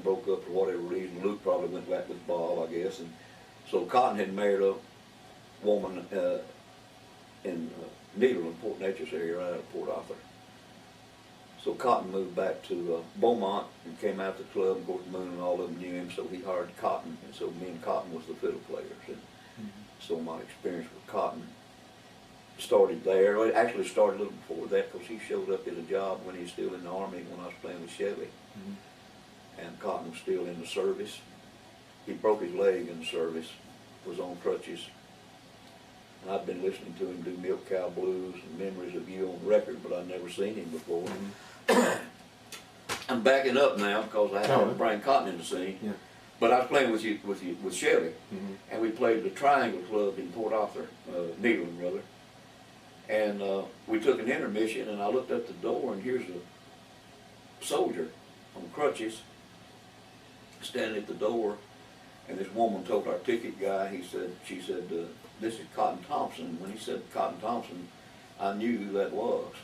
broke up for whatever reason. Luke probably went back with Bob, I guess. And so Cotton had married a woman in Nederland, Port Neches area, right out of Port Arthur. So Cotton moved back to Beaumont and came out to the club. Of course, Moon and all of them knew him, so he hired Cotton. And so me and Cotton was the fiddle players. And so my experience with Cotton started there. Well, it actually started a little before that because he showed up at a job when he was still in the Army when I was playing with Chevy. And Cotton was still in the service. He broke his leg in the service, was on crutches. And I'd been listening to him do Milk Cow Blues and Memories of You on record, but I'd never seen him before. I'm backing up now because I had to bring Cotton in the scene. Yeah. But I was playing with Chevy, and we played the Triangle Club in Port Arthur, Nederland rather. And we took an intermission, and I looked up the door, and here's a soldier on crutches standing at the door. And this woman told our ticket guy, she said, this is Cotton Thompson. When he said Cotton Thompson, I knew who that was.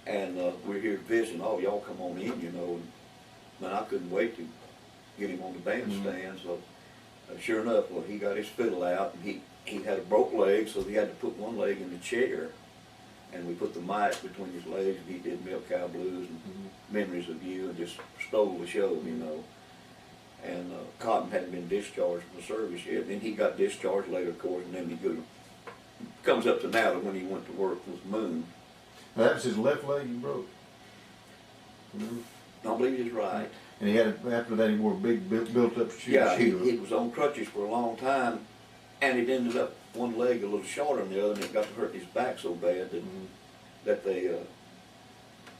And we're here visiting. Oh, y'all come on in, you know. And man, I couldn't wait to get him on the bandstand. So sure enough, well, he got his fiddle out, and he had a broke leg, so he had to put one leg in the chair. And we put the mic between his legs, and he did Milk Cow Blues and Memories of You, and just stole the show, you know. And Cotton hadn't been discharged from the service yet. Then he got discharged later, of course, and then he comes up to now to when he went to work with Moon. Now, that was his left leg he broke. I believe he's right. And he had, after that, he wore a big built-up shoe. Yeah, he was on crutches for a long time, and it ended up one leg a little shorter than the other, and it got to hurt his back so bad that they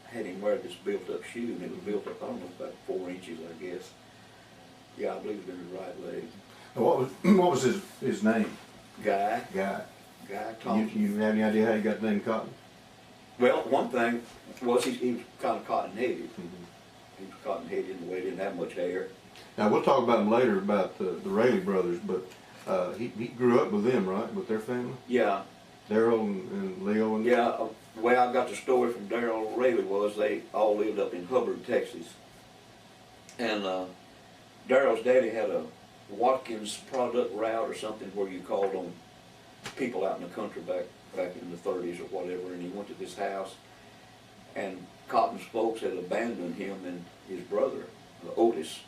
had him wear this built-up shoe, and it was built up, I don't know, about 4 inches, I guess. Yeah, I believe it was in his right leg. What was his name? Guy Thompson. You have any idea how he got the name Cotton? Well, one thing was he was kind of cotton-headed. He was cotton-headed in the way he didn't have much hair. Now, we'll talk about him later, about the Raley brothers, but he grew up with them, right, with their family? Yeah. Daryl and Leo? And yeah, the way I got the story from Daryl Raley was they all lived up in Hubbard, Texas. And Daryl's daddy had a Watkins product route or something where you called on people out in the country back in the 30s or whatever, and he went to this house, and Cotton's folks had abandoned him and his brother, Otis,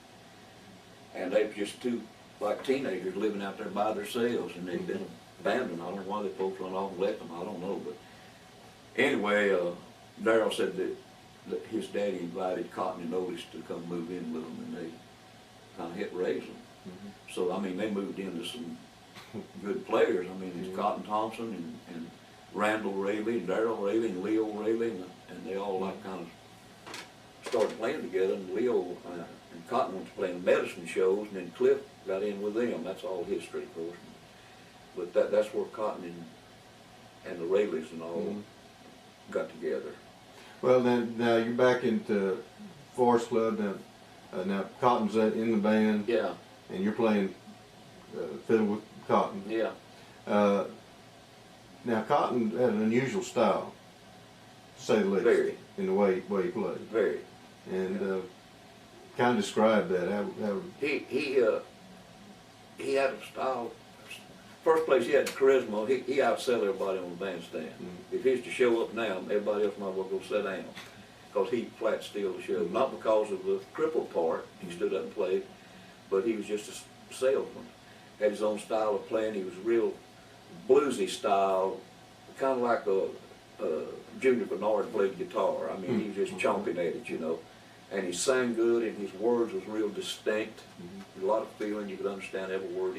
and they were just two like teenagers living out there by themselves, and they'd been abandoned. I don't know why the folks went off and left them, I don't know, but anyway, Daryl said that his daddy invited Cotton and Otis to come move in with them, and they kind of helped raise them. So, I mean, they moved into some good players. I mean, it's Cotton Thompson and Randall Raley and Daryl Raley and Leo Raley, and they all like kind of started playing together. And Leo and Cotton went to playing medicine shows, and then Cliff got in with them. That's all history, of course. But that's where Cotton and the Raleys and all got together. Well, now you're back into Forest Club now. Now Cotton's in the band. Yeah. And you're playing fiddle with Cotton. Yeah. Now Cotton had an unusual style, to say the least, Very. in the way he played. Very. And kind of describe that. How he had a style. First place, he had charisma. He outsell everybody on the bandstand. If he was to show up now, everybody else might well go sit down, because he flat steal the show. Not because of the crippled part, he stood up and played, but he was just a salesman. Had his own style of playing. He was real bluesy style, kind of like a Junior Bernard played guitar. I mean, he was just chomping at it, you know. And he sang good, and his words was real distinct. A lot of feeling. You could understand every word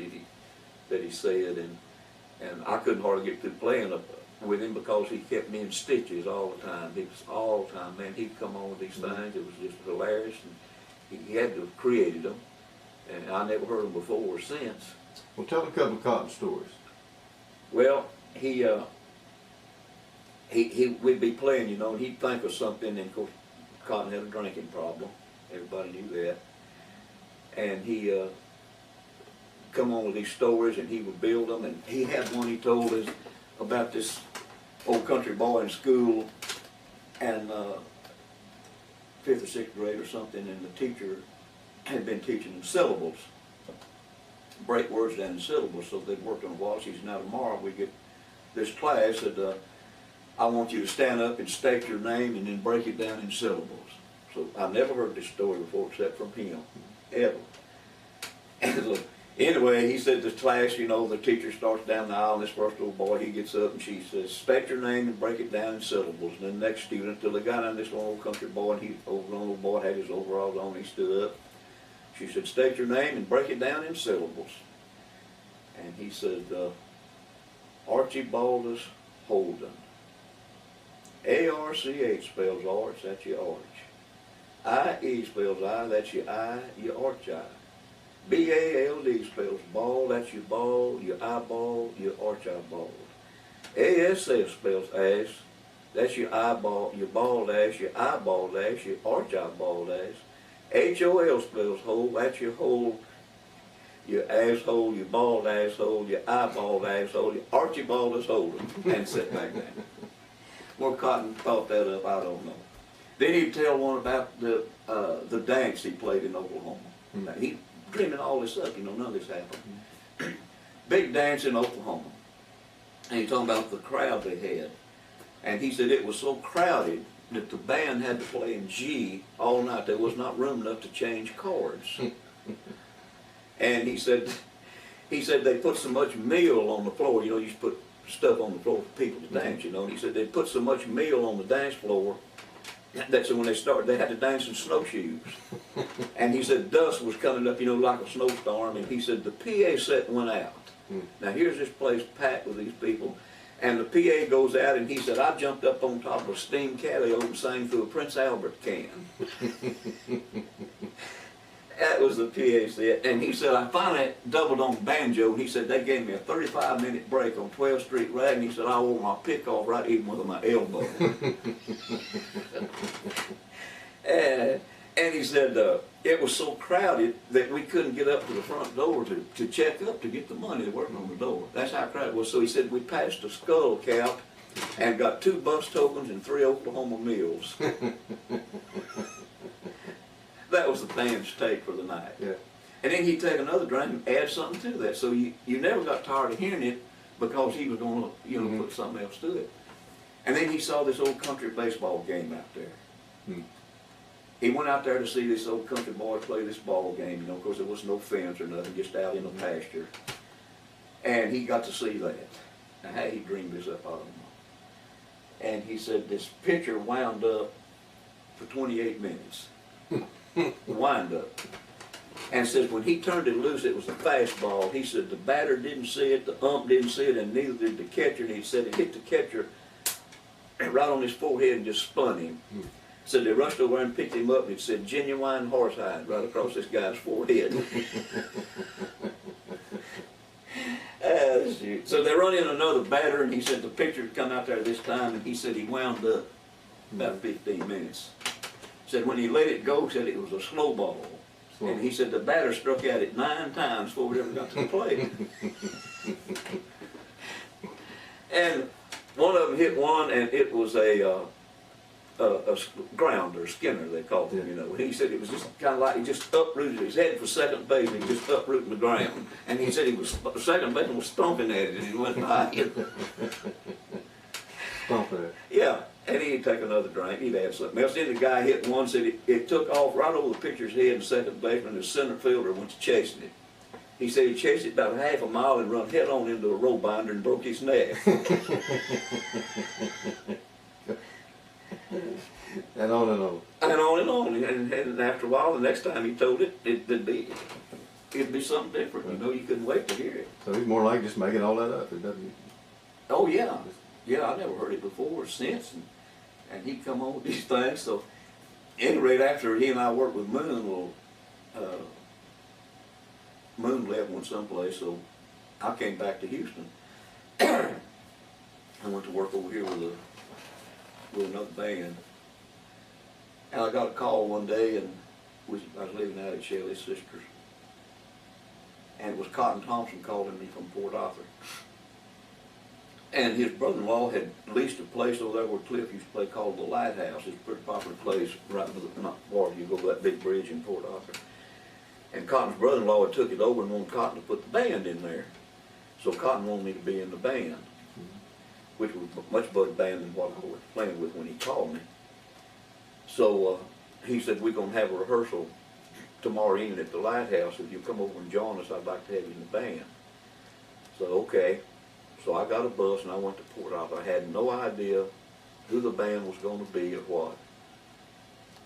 that he said, and I couldn't hardly get through playing with him because he kept me in stitches all the time. He was all the time, man. He'd come on with these things. It was just hilarious, and he had to have created them, and I never heard them before or since. Well, tell a couple of Cotton stories. Well, we'd be playing, you know, and he'd think of something, and of course, Cotton had a drinking problem. Everybody knew that, and he come on with these stories, and he would build them. And he had one he told us about this old country boy in school, and 5th or 6th grade or something, and the teacher had been teaching them syllables, break words down in syllables, so they'd worked on a while. She said, now tomorrow we get this class that I want you to stand up and state your name and then break it down in syllables. So I never heard this story before except from him, ever. And so, anyway, he said this class, you know, the teacher starts down the aisle, and this first little boy, he gets up and she says, state your name and break it down in syllables. And then the next student, till they got on this little old country boy, and he, old little boy had his overalls on, he stood up. She said, state your name and break it down in syllables. And he said, Archibaldus Holden. A-R-C-H spells arch, that's your arch. I-E spells I, that's your I, your arch-I. B-A-L-D spells ball, that's your ball, your eyeball, your arch-eyeball. A-S-S spells ass, that's your eyeball, your bald ass, your eyeball ass, your arch-eyeball ass. H-O-L spells hole, that's your hole, your asshole, your bald asshole, your eyeball asshole, your Archibaldus Holden, and sit back down. Where Cotton thought that up, I don't know. Then he'd tell one about the dance he played in Oklahoma. Now, he dreaming all this up, you know, none of this happened. Big dance in Oklahoma. And he's talking about the crowd they had. And he said it was so crowded that the band had to play in G all night. There was not room enough to change chords. And he said they put so much meal on the floor, you know, you just put stuff on the floor for people to dance, you know. And he said they put so much meal on the dance floor that so when they started, they had to dance in snowshoes. And he said dust was coming up, you know, like a snowstorm. And he said the PA set went out. Now here's this place packed with these people. And the PA goes out, and he said, I jumped up on top of a steam catio and sang through a Prince Albert can. That was the PA set. And he said, I finally doubled on banjo, and he said, they gave me a 35-minute break on 12th Street Rag, and he said, I wore my pick off right even with my elbow. And he said, it was so crowded that we couldn't get up to the front door to check up to get the money to work on the door. That's how crowded it was. So he said, we passed a skull cap and got 2 bus tokens and 3 Oklahoma meals. That was the band's take for the night. Yeah. And then he'd take another drink and add something to that. So you never got tired of hearing it because he was going to, you know, put something else to it. And then he saw this old country baseball game out there. He went out there to see this old country boy play this ball game, you know, because there was no fence or nothing, just out in the pasture. And he got to see that. Now, how he dreamed this up, I don't know. And he said this pitcher wound up for 28 minutes. Wind up. And says when he turned it loose, it was a fastball. He said the batter didn't see it, the ump didn't see it, and neither did the catcher. And he said it hit the catcher right on his forehead and just spun him. So they rushed over and picked him up, and it said genuine horsehide right across this guy's forehead. So they run in another batter, and he said the pitcher had come out there this time, and he said he wound up about 15 minutes. Said when he let it go, said it was a slow ball. And he said the batter struck at it 9 times before it ever got to the plate. And one of them hit one, and it was a grounder, Skinner they called him, you know. And he said it was just kind of like he just uprooted his head for second base, and he just uprooted the ground. And he said he was second baseman was stomping at it, and he went by it. Stomping it. Yeah. And he'd take another drink, he'd add something else. Then the guy hit one, said it took off right over the pitcher's head, and second baseman, the center fielder went to chasing it. He said he chased it about half a mile and run head on into a row binder and broke his neck. And on and on. And on and on. And after a while, the next time he told it, it'd be something different. You know, you couldn't wait to hear it. So he's more like just making all that up. It doesn't. Oh yeah. Yeah, I never heard it before or since. And he'd come on with these things. So, at any rate, after he and I worked with Moon, well, Moon left went someplace, so I came back to Houston. I went to work over here with another band. And I got a call one day, and I was living out at Shelley's sister's. And it was Cotton Thompson calling me from Port Arthur. And his brother-in-law had leased a place over there where Cliff used to play called the Lighthouse. It's a pretty popular place right by the, not far, you go to that big bridge in Port Arthur. And Cotton's brother-in-law had took it over and wanted Cotton to put the band in there. So Cotton wanted me to be in the band, which was a much better band than what I was playing with when he called me. So he said, we're going to have a rehearsal tomorrow evening at the Lighthouse. If you come over and join us, I'd like to have you in the band. So, okay. So I got a bus and I went to Port Arthur. I had no idea who the band was going to be or what.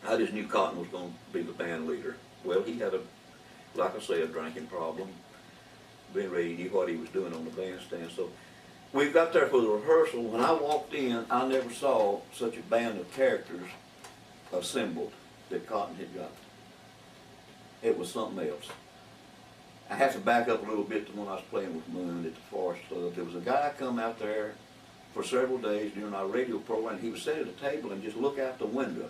I just knew Cotton was going to be the band leader. Well, he had like I say, a drinking problem. Ben Ray knew what he was doing on the bandstand. So we got there for the rehearsal. When I walked in, I never saw such a band of characters assembled that Cotton had got. It was something else. I have to back up a little bit to when I was playing with Moon at the Forest Club. There was a guy come out there for several days during our radio program. He would sit at a table and just look out the window.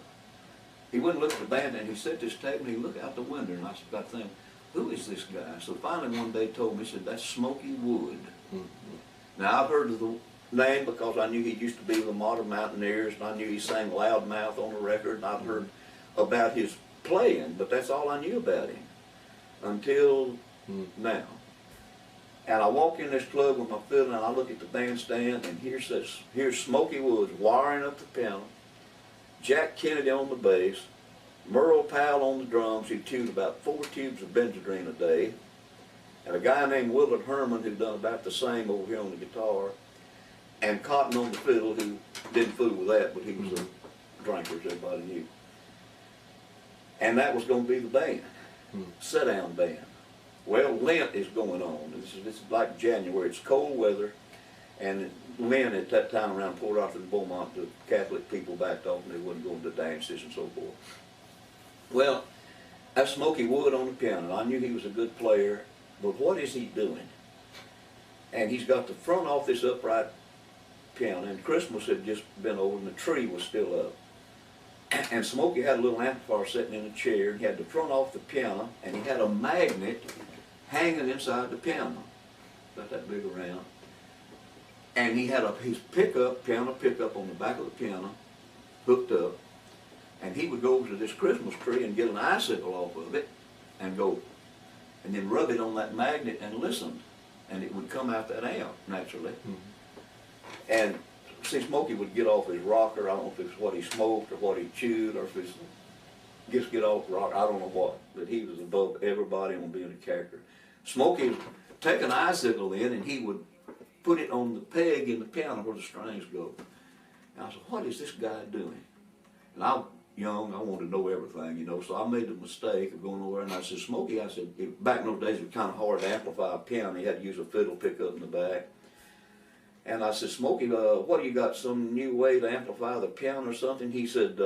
He wouldn't look at the band, and he sit at this table and he'd look out the window, and I got thinking, who is this guy? So finally one day he told me, he said, that's Smoky Wood. Now I've heard of the name because I knew he used to be with the Modern Mountaineers, and I knew he sang Loudmouth on the record, and I've heard about his playing, but that's all I knew about him until now. And I walk in this club with my fiddle, and I look at the bandstand, and here's Smoky Woods wiring up the piano, Jack Kennedy on the bass, Merle Powell on the drums, who chewed about 4 tubes of Benzedrine a day, and a guy named Willard Herman who done about the same over here on the guitar, and Cotton on the fiddle, who didn't fool with that, but he was a drinker, as everybody knew. And that was going to be the band, sit-down band. Well, Lent is going on. This is like January. It's cold weather, and Lent at that time around Port Arthur and Beaumont, the Catholic people backed off and they wouldn't go to dances and so forth. Well, that's Smoky Wood on the piano. I knew he was a good player, but what is he doing? And he's got the front off this upright piano, and Christmas had just been over and the tree was still up. And Smoky had a little amplifier sitting in a chair, and he had the front off the piano, and he had a magnet hanging inside the piano, about that big around. And he had his piano pickup on the back of the piano, hooked up, and he would go over to this Christmas tree and get an icicle off of it and go, and then rub it on that magnet and listen, and it would come out that amp naturally. And see, Smoky would get off his rocker. I don't know if it's what he smoked or what he chewed, or if it's just get off the rocker. I don't know what, but he was above everybody on being a character. Smoky would take an icicle in, and he would put it on the peg in the piano where the strings go. And I said, what is this guy doing? And I'm young, I wanted to know everything, you know, so I made the mistake of going over and I said, Smoky, I said, back in those days it was kind of hard to amplify a piano. You had to use a fiddle pickup in the back. And I said, Smoky, what do you got, some new way to amplify the piano or something? He said,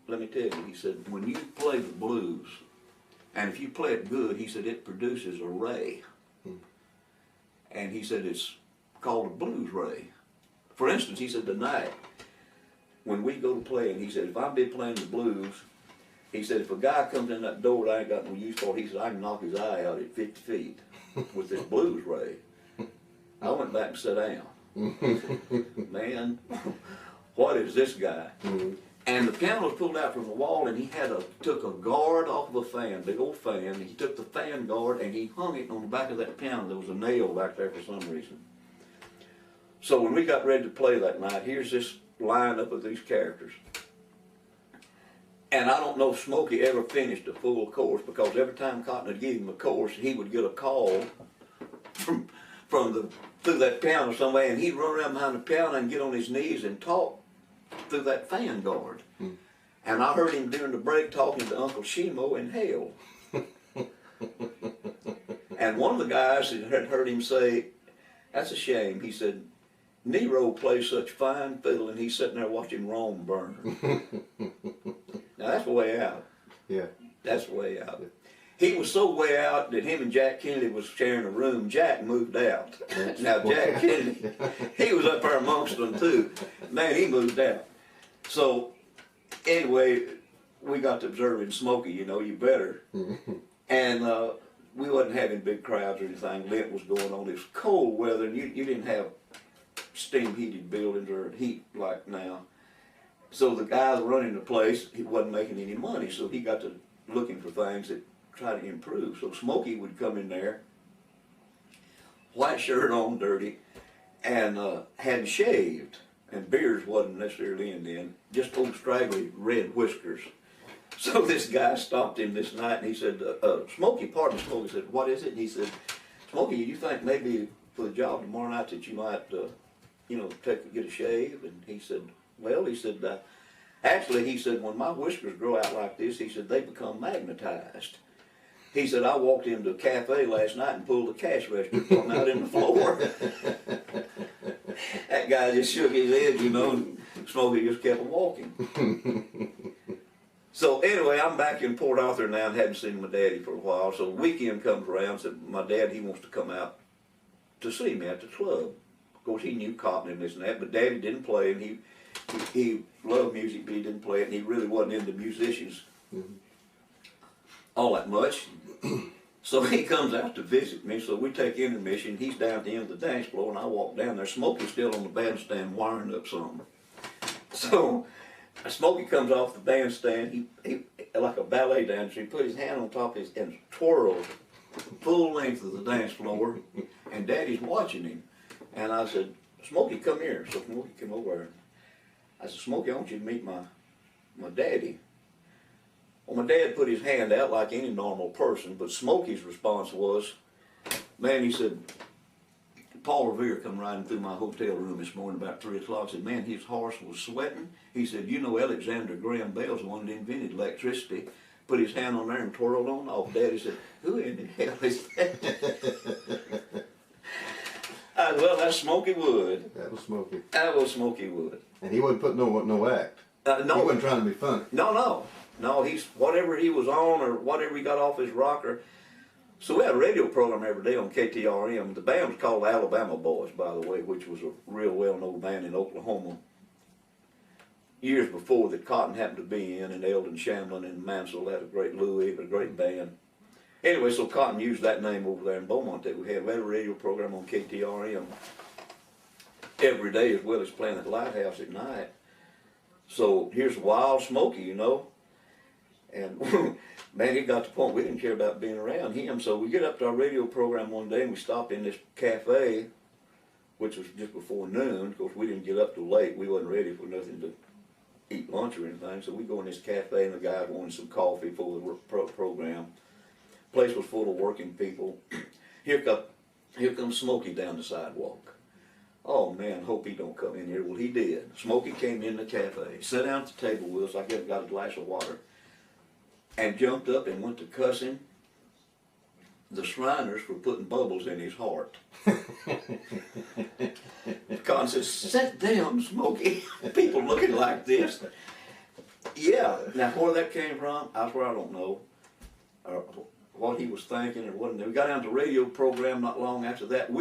let me tell you, he said, when you play the blues, and if you play it good, he said, it produces a ray. And he said, it's called a blues ray. For instance, he said, tonight, when we go to play, and he said, if I've been playing the blues, he said, if a guy comes in that door that I ain't got no use for, he said, I can knock his eye out at 50 feet with this blues ray. I went back and sat down. Man, what is this guy? And the piano was pulled out from the wall, and he took a guard off of a fan, big old fan, and he took the fan guard and he hung it on the back of that piano. There was a nail back there for some reason. So when we got ready to play that night, here's this lineup of these characters. And I don't know if Smoky ever finished a full course, because every time Cotton would give him a course, he would get a call through that piano somewhere, and he'd run around behind the piano and get on his knees and talk through that fan guard. And I heard him during the break talking to Uncle Shimo in hell. And one of the guys had heard him say, that's a shame. He said, Nero plays such fine fiddle, and he's sitting there watching Rome burn. Now that's way out. Yeah. That's way out. He was so way out that him and Jack Kennedy was sharing a room. Jack moved out. Now Jack Kennedy, he was up there amongst them too. Man, he moved out. So anyway, we got to observing Smoky, you know, you better. And we wasn't having big crowds or anything. Lent was going on. It was cold weather, and you didn't have steam heated buildings or heat like now. So the guy running the place, he wasn't making any money, so he got to looking for things that try to improve. So Smokey would come in there, white shirt on, dirty, and hadn't shaved, and beards wasn't necessarily in then, just old straggly red whiskers. So this guy stopped him this night and he said, Smokey, pardon Smokey, said, what is it? And he said, Smokey, you think maybe for the job tomorrow night that you might, get a shave? And he said, well, he said, actually, he said, when my whiskers grow out like this, he said, they become magnetized. He said, I walked into a cafe last night and pulled a cash register from out in the floor. That guy just shook his head, and Smokey just kept walking. So anyway, I'm back in Port Arthur now and hadn't seen my daddy for a while. So the weekend comes around and said, my dad, he wants to come out to see me at the club. Of course, he knew Cotton and this and that, but Daddy didn't play, and he loved music, but he didn't play it, and he really wasn't into musicians all that much. So he comes out to visit me, so we take intermission. He's down at the end of the dance floor, and I walk down there. Smokey's still on the bandstand wiring up something. So Smokey comes off the bandstand, he like a ballet dancer, he put his hand on top of his and twirled full length of the dance floor, and Daddy's watching him. And I said, Smokey, come here. So Smokey came over. I said, Smokey, I want you to meet my daddy. Well, my dad put his hand out like any normal person, but Smokey's response was, man, he said, Paul Revere come riding through my hotel room this morning about 3 o'clock. Said, man, his horse was sweating. He said, Alexander Graham Bell's the one that invented electricity. Put his hand on there and twirled on off. Daddy said, who in the hell is that? I said, well, that's Smokey Wood. That was Smokey. That was Smokey Wood. And he wasn't putting no act. No. He wasn't trying to be funny. No, he's whatever he was on or whatever he got off his rocker. So we had a radio program every day on KTRM. The band was called the Alabama Boys, by the way, which was a real well-known band in Oklahoma. Years before that Cotton happened to be in, and Eldon Shamlin and Mansell had a great Louis, a great band. Anyway, so Cotton used that name over there in Beaumont that we had. We had a radio program on KTRM every day as well as playing at the Lighthouse at night. So here's Wild Smokey, And man, it got to the point we didn't care about being around him. So we get up to our radio program one day and we stopped in this cafe, which was just before noon. Of course, we didn't get up till late. We wasn't ready for nothing to eat lunch or anything. So we go in this cafe and the guy wanted some coffee for the program. Place was full of working people. Here comes Smokey down the sidewalk. Oh man, hope he don't come in here. Well, he did. Smokey came in the cafe, sat down at the table with us. I guess got a glass of water, and jumped up and went to cussing the Shriners for putting bubbles in his heart. Con says, sit down, Smokey. People looking like this. Yeah. Now, where that came from, I swear I don't know. What he was thinking or what. We got down to the radio program not long after that.